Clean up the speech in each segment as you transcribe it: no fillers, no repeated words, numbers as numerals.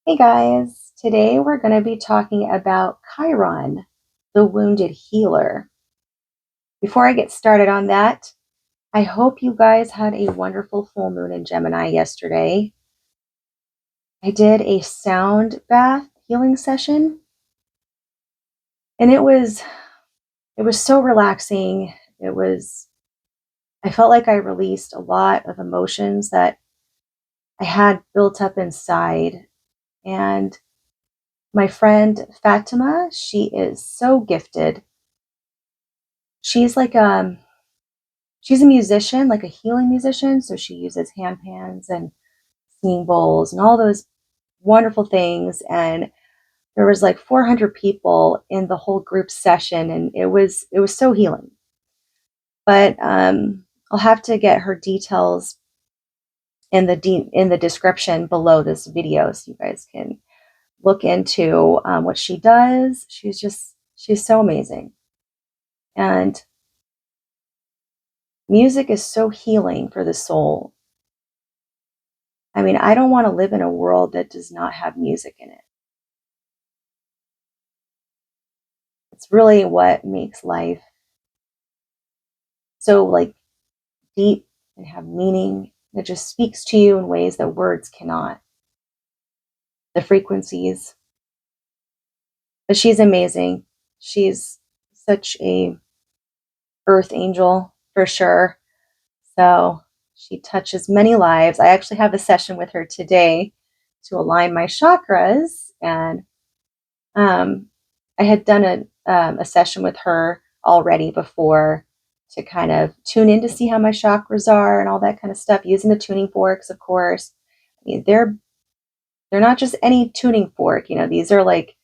Hey guys, today we're going to be talking about Chiron, the wounded healer. Before I get started on that, I hope you guys had a wonderful full moon in Gemini yesterday. I did a sound bath healing session and it was so relaxing. I felt like I released a lot of emotions that I had built up inside. And my friend Fatima, she is so gifted. She's like she's a musician, like a healing musician, so she uses hand pans and singing bowls and all those wonderful things. And there was like 400 people in the whole group session, and it was so healing. But I'll have to get her details in the description below this video, so you guys can look into what she does. She's so amazing, and music is so healing for the soul. I mean, I don't want to live in a world that does not have music in it. It's really what makes life so like deep and have meaning. It just speaks to you in ways that words cannot. The frequencies. But she's amazing. She's such a earth angel for sure. So she touches many lives. I actually have a session with her today to align my chakras, and I had done a session with her already before to kind of tune in to see how my chakras are and all that kind of stuff, using the tuning forks, of course. I mean, they're not just any tuning fork, these are like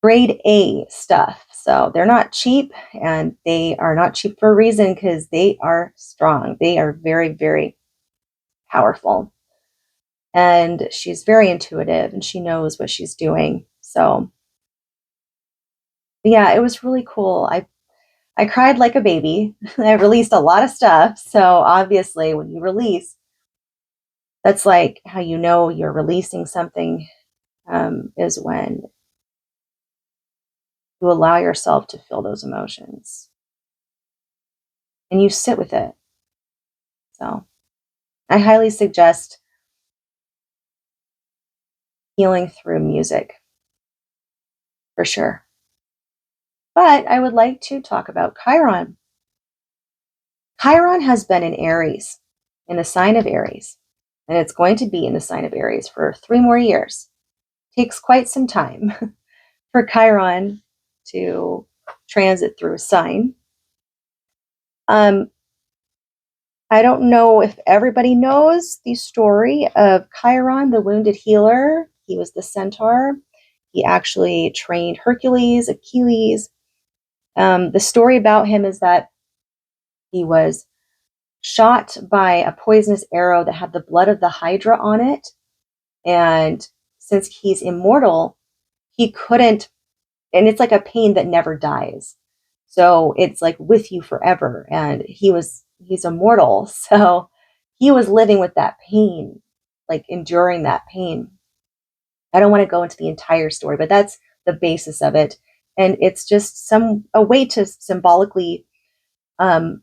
grade A stuff. So they're not cheap, and they are not cheap for a reason, because they are strong. They are very, very powerful. And she's very intuitive and she knows what she's doing. So yeah, it was really cool. I cried like a baby. I released a lot of stuff. So obviously when you release, that's like how you know you're releasing something, is when you allow yourself to feel those emotions and you sit with it. So I highly suggest healing through music for sure. But I would like to talk about Chiron. Chiron has been in Aries, in the sign of Aries, and it's going to be in the sign of Aries for 3 more years. Takes quite some time for Chiron to transit through a sign. I don't know if everybody knows the story of Chiron, the wounded healer. He was the centaur. He actually trained Hercules, Achilles. The story about him is that he was shot by a poisonous arrow that had the blood of the Hydra on it. And since he's immortal, he couldn't, and it's like a pain that never dies. So it's like with you forever. And he's immortal. So he was living with that pain, like enduring that pain. I don't want to go into the entire story, but that's the basis of it. And it's just a way to symbolically um,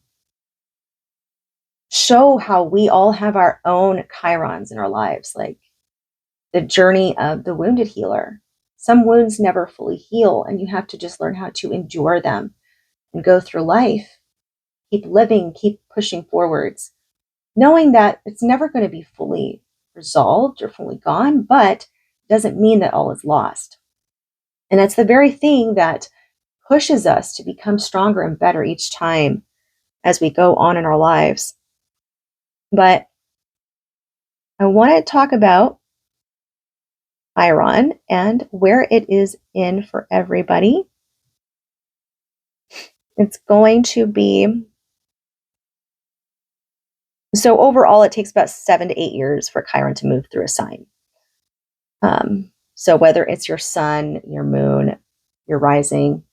show how we all have our own chirons in our lives, like the journey of the wounded healer. Some wounds never fully heal, and you have to just learn how to endure them and go through life, keep living, keep pushing forwards, knowing that it's never going to be fully resolved or fully gone, but it doesn't mean that all is lost. And that's the very thing that pushes us to become stronger and better each time as we go on in our lives. But I want to talk about Chiron and where it is in for everybody. It's going to be, so overall, it takes about 7 to 8 years for Chiron to move through a sign. So whether it's your sun, your moon, your rising,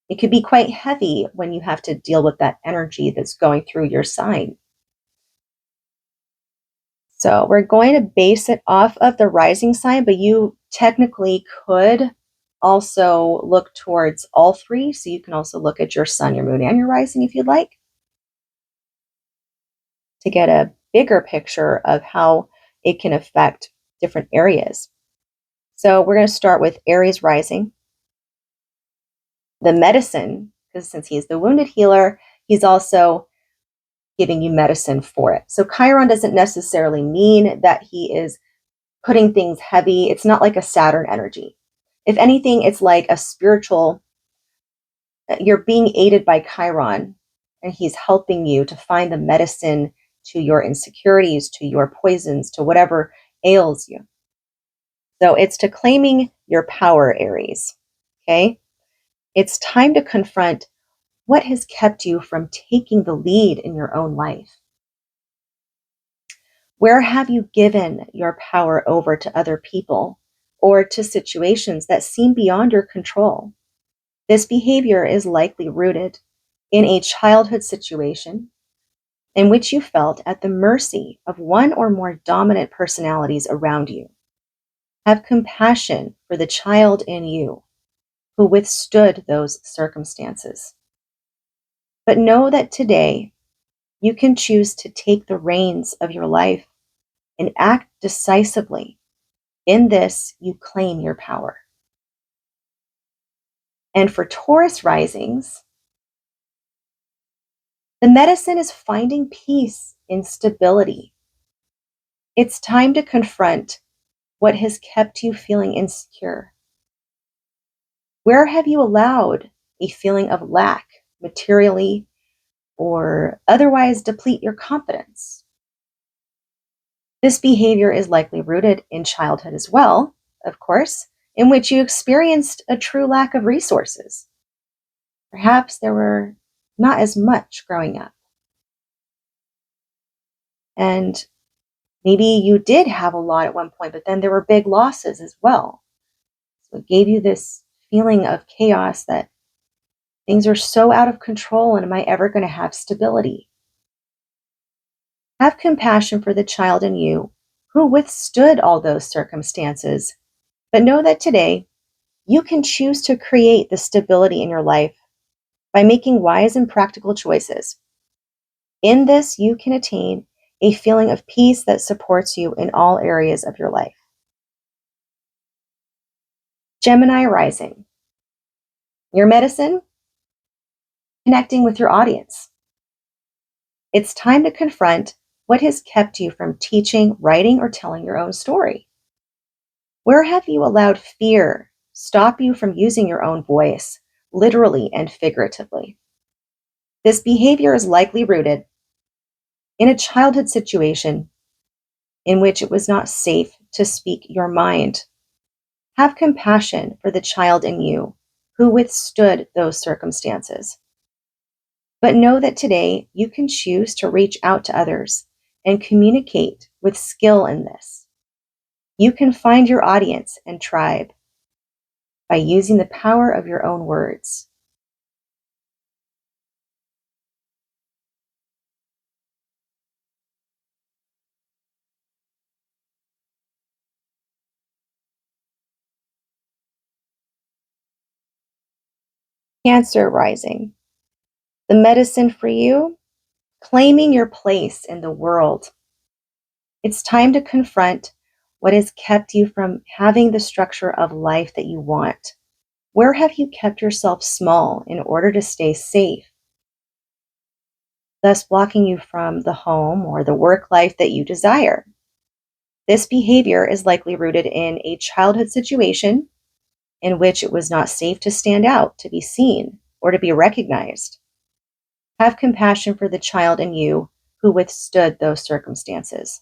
it could be quite heavy when you have to deal with that energy that's going through your sign. So we're going to base it off of the rising sign, but you technically could also look towards all three. So you can also look at your sun, your moon, and your rising if you'd like, to get a bigger picture of how it can affect different areas. So we're going to start with Aries rising. The medicine, because since he's the wounded healer, he's also giving you medicine for it. So Chiron doesn't necessarily mean that he is putting things heavy. It's not like a Saturn energy. If anything, it's like a spiritual, you're being aided by Chiron, and he's helping you to find the medicine to your insecurities, to your poisons, to whatever ails you. So it's to claiming your power, Aries. Okay? It's time to confront what has kept you from taking the lead in your own life. Where have you given your power over to other people or to situations that seem beyond your control? This behavior is likely rooted in a childhood situation in which you felt at the mercy of one or more dominant personalities around you. Have compassion for the child in you who withstood those circumstances. But know that today you can choose to take the reins of your life and act decisively. In this, you claim your power. And for Taurus risings, the medicine is finding peace in stability. It's time to confront what has kept you feeling insecure. Where have you allowed a feeling of lack materially or otherwise deplete your confidence? This behavior is likely rooted in childhood as well, of course, in which you experienced a true lack of resources. Perhaps there were not as much growing up. And maybe you did have a lot at one point, but then there were big losses as well. So it gave you this feeling of chaos that things are so out of control, and am I ever going to have stability? Have compassion for the child in you who withstood all those circumstances, but know that today you can choose to create the stability in your life by making wise and practical choices. In this, you can attain a feeling of peace that supports you in all areas of your life. Gemini rising. Your medicine? Connecting with your audience. It's time to confront what has kept you from teaching, writing, or telling your own story. Where have you allowed fear stop you from using your own voice, literally and figuratively? This behavior is likely rooted in a childhood situation in which it was not safe to speak your mind. Have compassion for the child in you who withstood those circumstances. But know that today you can choose to reach out to others and communicate with skill in this. You can find your audience and tribe by using the power of your own words. Cancer rising. The medicine for you, claiming your place in the world. It's time to confront what has kept you from having the structure of life that you want. Where have you kept yourself small in order to stay safe, thus blocking you from the home or the work life that you desire? This behavior is likely rooted in a childhood situation in which it was not safe to stand out, to be seen, or to be recognized. Have compassion for the child in you who withstood those circumstances.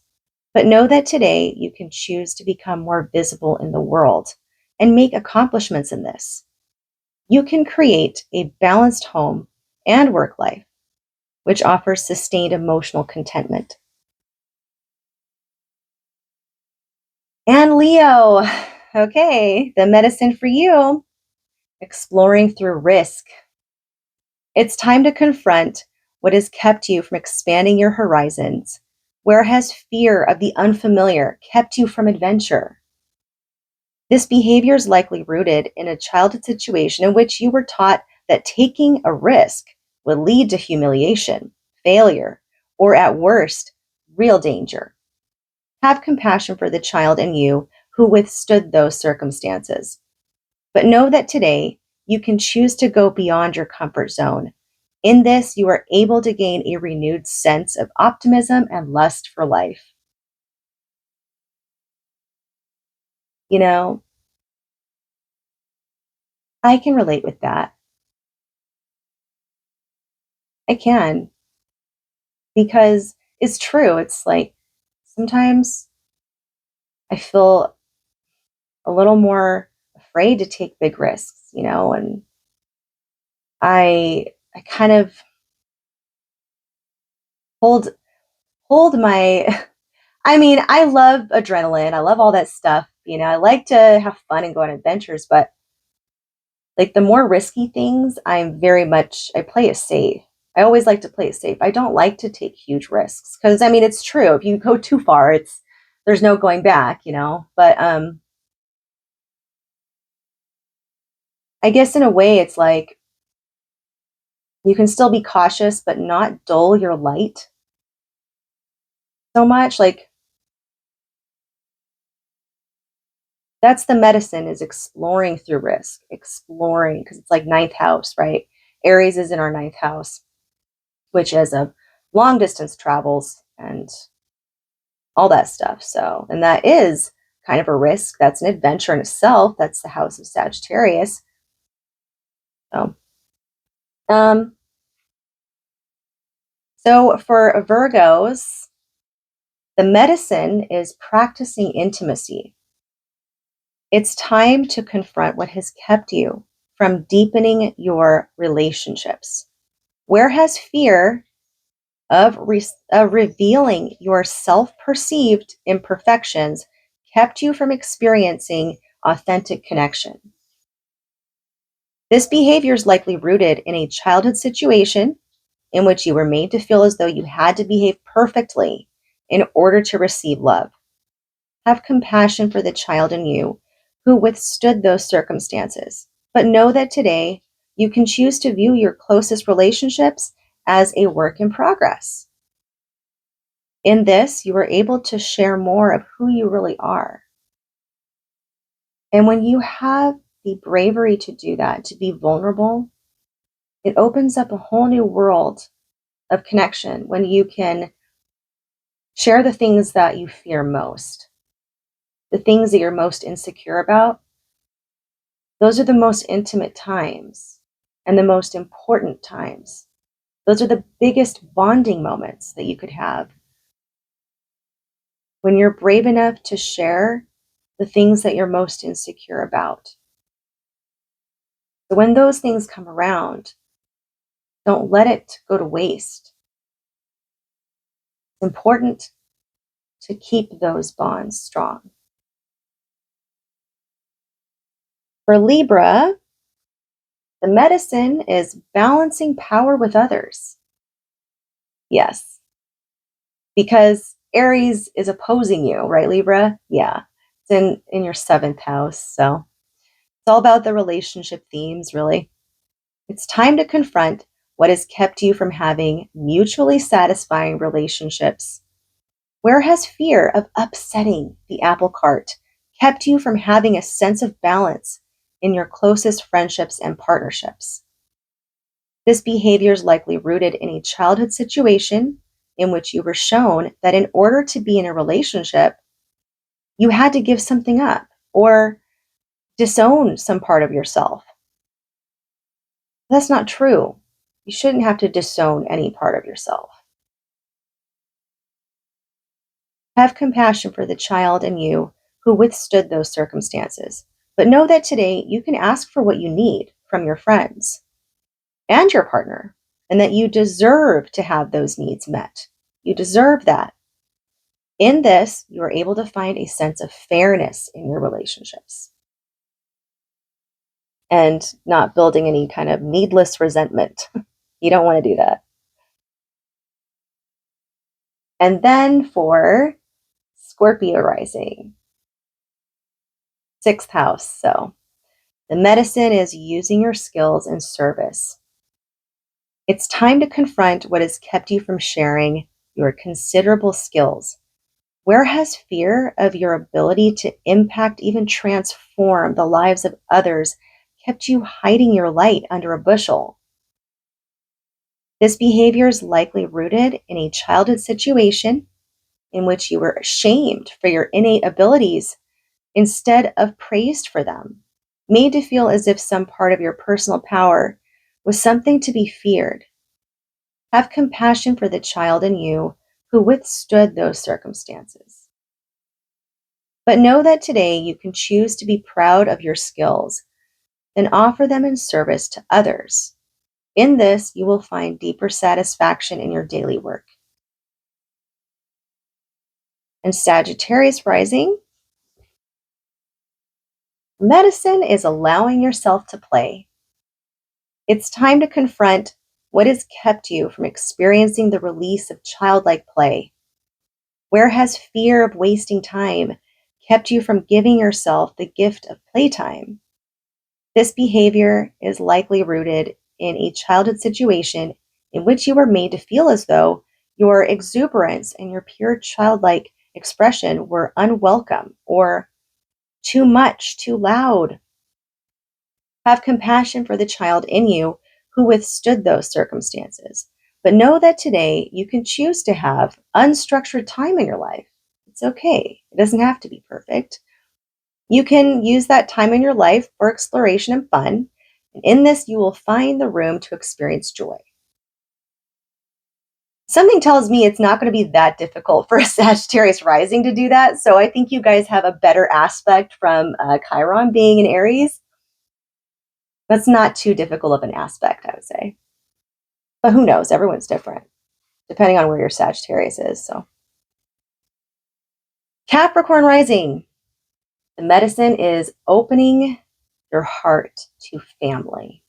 But know that today you can choose to become more visible in the world and make accomplishments in this. You can create a balanced home and work life, which offers sustained emotional contentment. And Leo, okay, the medicine for you, exploring through risk. It's time to confront what has kept you from expanding your horizons Where has fear of the unfamiliar kept you from adventure? This behavior is likely rooted in a childhood situation in which you were taught that taking a risk would lead to humiliation, failure, or at worst, real danger. Have compassion for the child in you who withstood those circumstances. But know that today you can choose to go beyond your comfort zone. In this, you are able to gain a renewed sense of optimism and lust for life. You know, I can relate with that. I can, because it's true. It's like sometimes I feel a little more afraid to take big risks, and I kind of hold hold my I mean, I love adrenaline. I love all that stuff. I like to have fun and go on adventures, but like the more risky things, I play it safe. I always like to play it safe. I don't like to take huge risks because I mean, it's true. If you go too far, there's no going back. But I guess in a way it's like you can still be cautious but not dull your light so much. Like that's the medicine, is exploring through risk, exploring, because it's like ninth house, right? Aries is in our ninth house, which is of long distance travels and all that stuff. So, and that is kind of a risk. That's an adventure in itself. That's the house of Sagittarius. So, um, so for Virgos, the medicine is practicing intimacy. It's time to confront what has kept you from deepening your relationships. Where has fear of revealing your self perceived imperfections kept you from experiencing authentic connection? This behavior is likely rooted in a childhood situation in which you were made to feel as though you had to behave perfectly in order to receive love. Have compassion for the child in you who withstood those circumstances, but know that today you can choose to view your closest relationships as a work in progress. In this, you are able to share more of who you really are. And when you have the bravery to do that, to be vulnerable, it opens up a whole new world of connection when you can share the things that you fear most, the things that you're most insecure about. Those are the most intimate times and the most important times. Those are the biggest bonding moments that you could have. When you're brave enough to share the things that you're most insecure about. So when those things come around, don't let it go to waste. It's important to keep those bonds strong. For Libra, the medicine is balancing power with others. Yes, because Aries is opposing you, right, Libra? Yeah, it's in your seventh house. So it's all about the relationship themes, really. It's time to confront what has kept you from having mutually satisfying relationships. Where has fear of upsetting the apple cart kept you from having a sense of balance in your closest friendships and partnerships? This behavior is likely rooted in a childhood situation in which you were shown that in order to be in a relationship, you had to give something up or disown some part of yourself. That's not true. You shouldn't have to disown any part of yourself. Have compassion for the child in you who withstood those circumstances, but know that today you can ask for what you need from your friends and your partner, and that you deserve to have those needs met. You deserve that. In this, you are able to find a sense of fairness in your relationships and not building any kind of needless resentment. You don't want to do that. And then for Scorpio rising, 6th house. So the medicine is using your skills in service. It's time to confront what has kept you from sharing your considerable skills. Where has fear of your ability to impact, even transform the lives of others kept you hiding your light under a bushel? This behavior is likely rooted in a childhood situation in which you were ashamed for your innate abilities instead of praised for them, made to feel as if some part of your personal power was something to be feared. Have compassion for the child in you who withstood those circumstances. But know that today you can choose to be proud of your skills and offer them in service to others. In this, you will find deeper satisfaction in your daily work. And Sagittarius rising, medicine is allowing yourself to play. It's time to confront what has kept you from experiencing the release of childlike play. Where has fear of wasting time kept you from giving yourself the gift of playtime? This behavior is likely rooted in a childhood situation in which you were made to feel as though your exuberance and your pure childlike expression were unwelcome or too much, too loud. Have compassion for the child in you who withstood those circumstances. But know that today you can choose to have unstructured time in your life. It's okay. It doesn't have to be perfect. You can use that time in your life for exploration and fun. And in this, you will find the room to experience joy. Something tells me it's not going to be that difficult for a Sagittarius rising to do that. So I think you guys have a better aspect from Chiron being in Aries. That's not too difficult of an aspect, I would say. But who knows? Everyone's different, depending on where your Sagittarius is. So Capricorn rising, the medicine is opening your heart to family.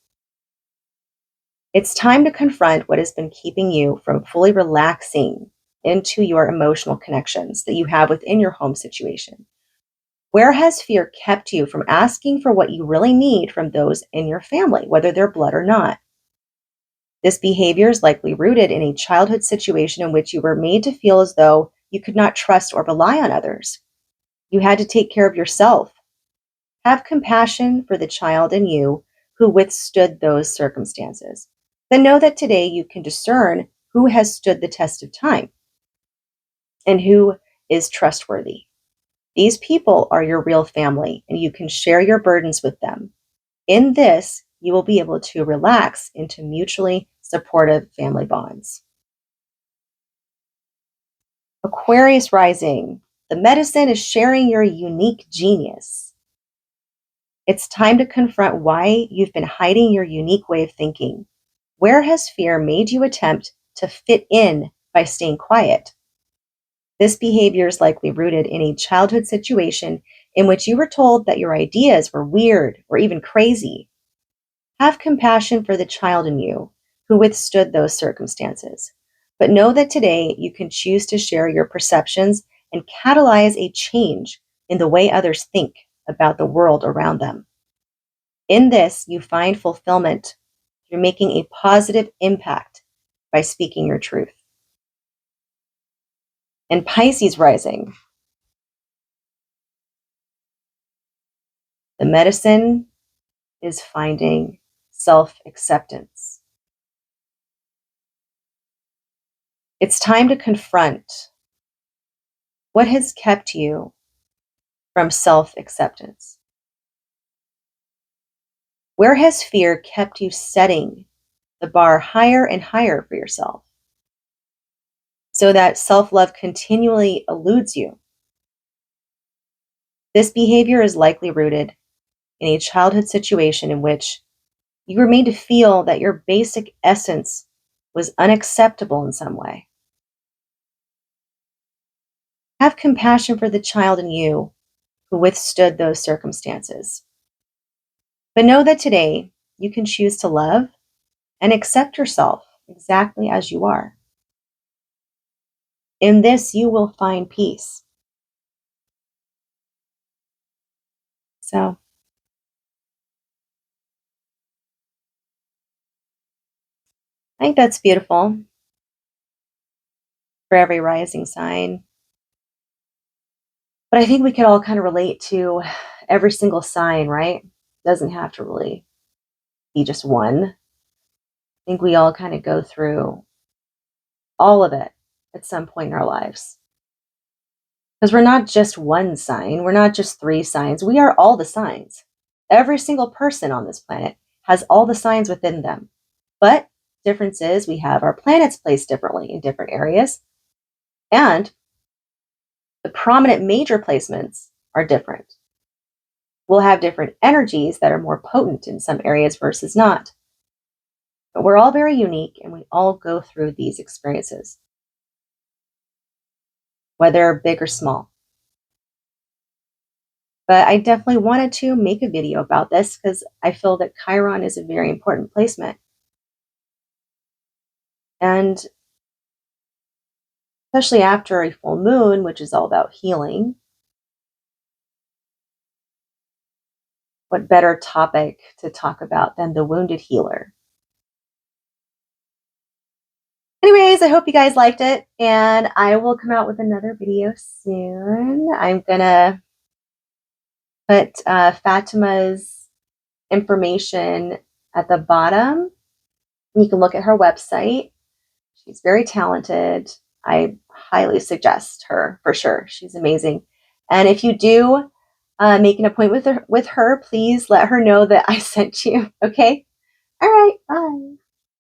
It's time to confront what has been keeping you from fully relaxing into your emotional connections that you have within your home situation. Where has fear kept you from asking for what you really need from those in your family, whether they're blood or not? This behavior is likely rooted in a childhood situation in which you were made to feel as though you could not trust or rely on others. You had to take care of yourself. Have compassion for the child in you who withstood those circumstances. Then know that today you can discern who has stood the test of time and who is trustworthy. These people are your real family, and you can share your burdens with them. In this, you will be able to relax into mutually supportive family bonds. Aquarius rising, the medicine is sharing your unique genius. It's time to confront why you've been hiding your unique way of thinking. Where has fear made you attempt to fit in by staying quiet? This behavior is likely rooted in a childhood situation in which you were told that your ideas were weird or even crazy. Have compassion for the child in you who withstood those circumstances. But know that today you can choose to share your perceptions and catalyze a change in the way others think about the world around them. In this, you find fulfillment through making a positive impact by speaking your truth. And Pisces rising, the medicine is finding self-acceptance. It's time to confront what has kept you from self-acceptance. Where has fear kept you setting the bar higher and higher for yourself so that self-love continually eludes you? This behavior is likely rooted in a childhood situation in which you were made to feel that your basic essence was unacceptable in some way. Have compassion for the child in you who withstood those circumstances. But know that today you can choose to love and accept yourself exactly as you are. In this, you will find peace. So I think that's beautiful for every rising sign. But I think we could all kind of relate to every single sign, right? Doesn't have to really be just one. I think we all kind of go through all of it at some point in our lives. Because we're not just one sign, we're not just three signs, we are all the signs. Every single person on this planet has all the signs within them. But difference is we have our planets placed differently in different areas, and the prominent major placements are different. We'll have different energies that are more potent in some areas versus not. But we're all very unique and we all go through these experiences, whether big or small. But I definitely wanted to make a video about this because I feel that Chiron is a very important placement. And especially after a full moon, which is all about healing, what better topic to talk about than the wounded healer? Anyways, I hope you guys liked it, and I will come out with another video soon. I'm gonna put Fatima's information at the bottom. You can look at her website. She's very talented. I highly suggest her for sure. She's amazing. And if you do make an appointment with her, please let her know that I sent you. Okay? All right. Bye.